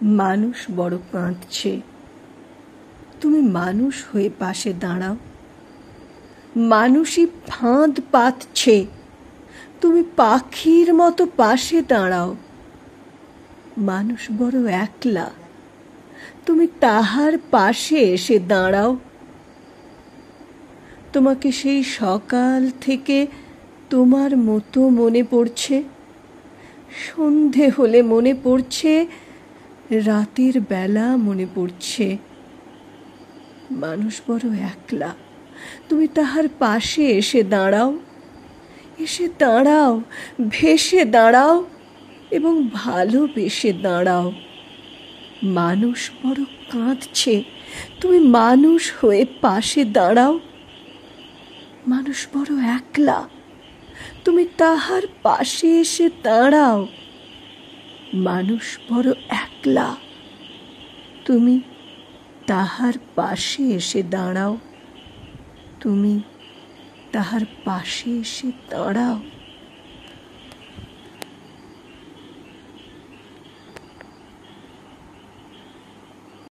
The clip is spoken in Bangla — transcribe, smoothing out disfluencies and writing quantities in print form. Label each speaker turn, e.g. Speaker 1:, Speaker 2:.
Speaker 1: মানুষ বড় কাঁদছে, তুমি মানুষ হয়ে পাশে দাঁড়াও। মানুষই ফাঁদ পাতছে, তুমি পাখির মতো পাশে দাঁড়াও। মানুষ বড় একলা, তুমি তাহার পাশে এসে দাঁড়াও। তোমাকে সেই সকাল থেকে তোমার মতো মনে পড়ছে, সন্ধে হলে মনে পড়ছে, রাতের বেলা মনে পড়ছে। মানুষ বড় একলা, তুমি তাহার পাশে এসে দাঁড়াও। এসে দাঁড়াও, ভেসে দাঁড়াও এবং ভালোবেসে দাঁড়াও। মানুষ বড় কাঁদছে, তুমি মানুষ হয়ে পাশে দাঁড়াও। মানুষ বড় একলা, তুমি তাহার পাশে এসে দাঁড়াও। মানুষ বড় একলা, তুমি তাহার পাশে এসে দাঁড়াও। তুমি তাহার পাশে এসে দাঁড়াও।